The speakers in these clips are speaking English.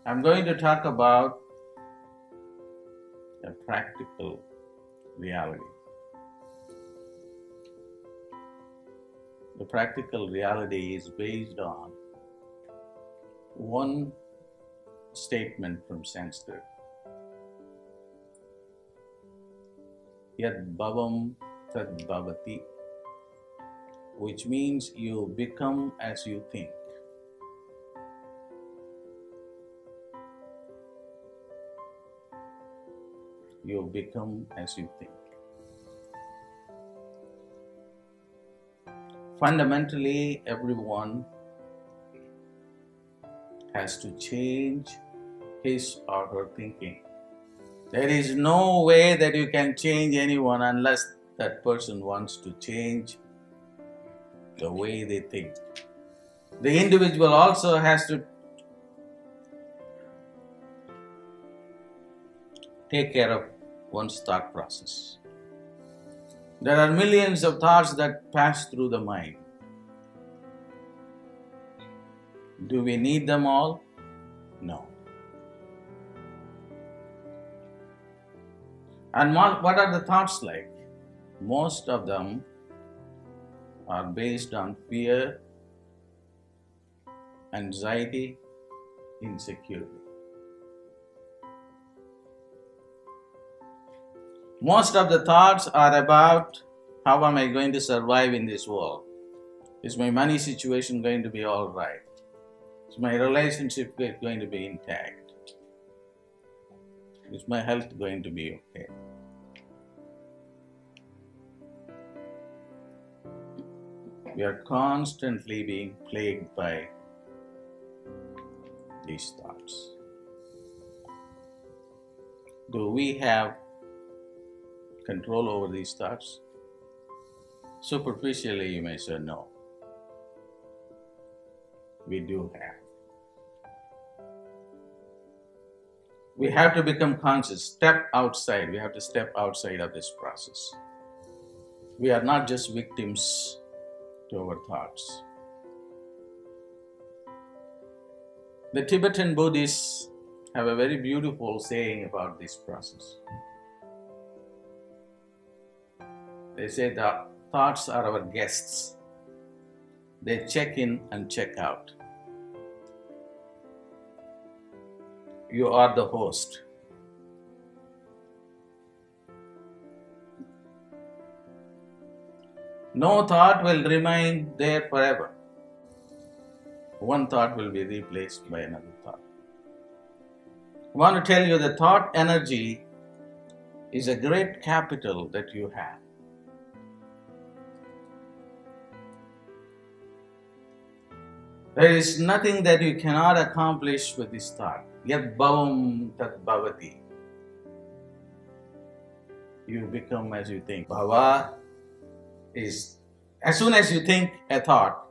I'm going to talk about a practical reality. The practical reality is based on one statement from Sanskrit. Yad Bhavam Tad Bhavati, which means you become as you think. You become as you think. Fundamentally, everyone has to change his or her thinking. There is no way that you can change anyone unless that person wants to change the way they think. The individual also has to take care of one's thought process. There are millions of thoughts that pass through the mind. Do we need them all? No. And what are the thoughts like? Most of them are based on fear, anxiety, insecurity. Most of the thoughts are about how am I going to survive in this world? Is my money situation going to be all right? Is my relationship going to be intact? Is my health going to be okay? We are constantly being plagued by these thoughts. Do we have control over these thoughts? Superficially, you may say no. We do have. We have to become conscious, step outside. We have to step outside of this process. We are not just victims to our thoughts. The Tibetan Buddhists have a very beautiful saying about this process. They say that thoughts are our guests. They check in and check out. You are the host. No thought will remain there forever. One thought will be replaced by another thought. I want to tell you the thought energy is a great capital that you have. There is nothing that you cannot accomplish with this thought. Yad Bhavam Tad Bhavati. You become as you think. Bhava is, as soon as you think a thought,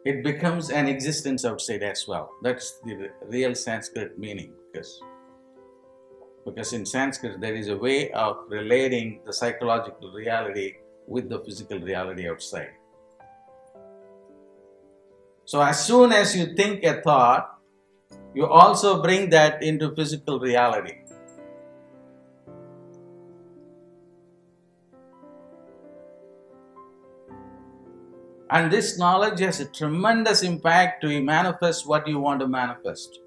it becomes an existence outside as well. That's the real Sanskrit meaning. Because in Sanskrit there is a way of relating the psychological reality with the physical reality outside. So as soon as you think a thought, you also bring that into physical reality. And this knowledge has a tremendous impact to manifest what you want to manifest.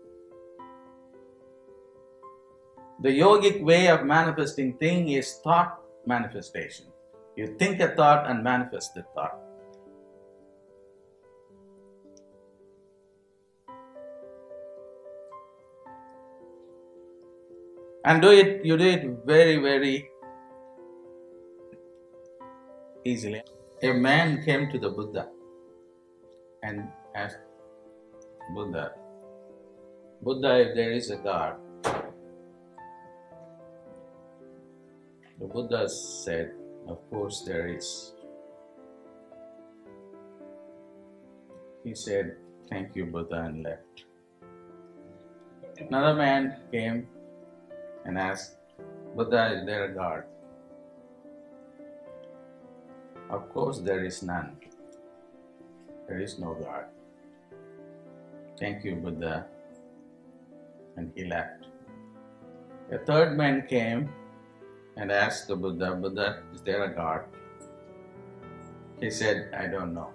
The yogic way of manifesting thing is thought manifestation. You think a thought and manifest the thought. And you do it very, very easily. A man came to the Buddha and asked Buddha, if there is a God. The Buddha said, of course there is. He said, thank you, Buddha, and left. Another man came and asked, Buddha, is there a God? Of course there is none. There is no God. Thank you, Buddha. And he left. A third man came and asked the Buddha, Buddha, is there a God? He said, I don't know.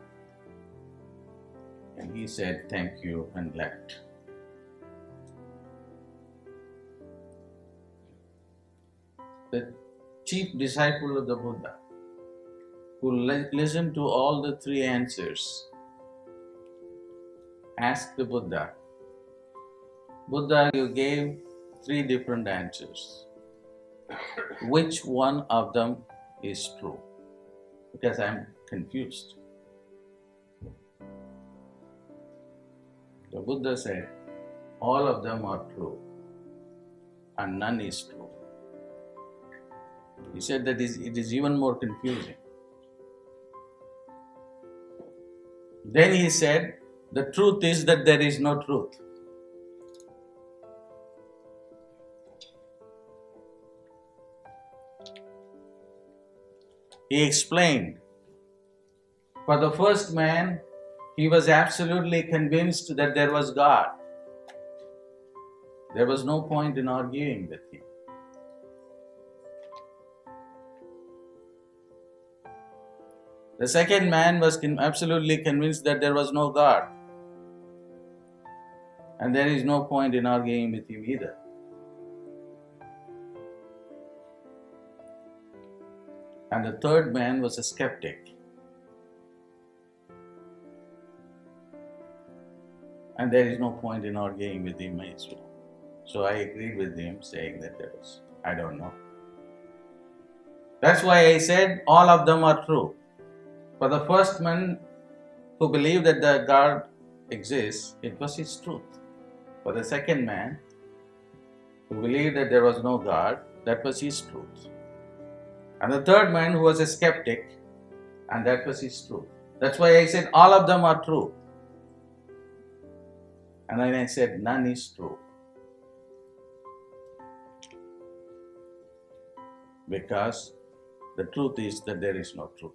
And he said, thank you, and left. The chief disciple of the Buddha, who listened to all the three answers, asked the Buddha, Buddha, you gave three different answers. Which one of them is true? Because I'm confused. The Buddha said, all of them are true and none is true. He said that it is even more confusing. Then he said, the truth is that there is no truth. He explained, for the first man, he was absolutely convinced that there was God. There was no point in arguing with him. The second man was absolutely convinced that there was no God. And there is no point in arguing with him either. And the third man was a skeptic. And there is no point in arguing with him as well. So I agreed with him, saying that I don't know. That's why I said all of them are true. For the first man who believed that the God exists, it was his truth. For the second man who believed that there was no God, that was his truth. And the third man who was a skeptic, and that was his truth. That's why I said all of them are true. And then I said none is true. Because the truth is that there is no truth.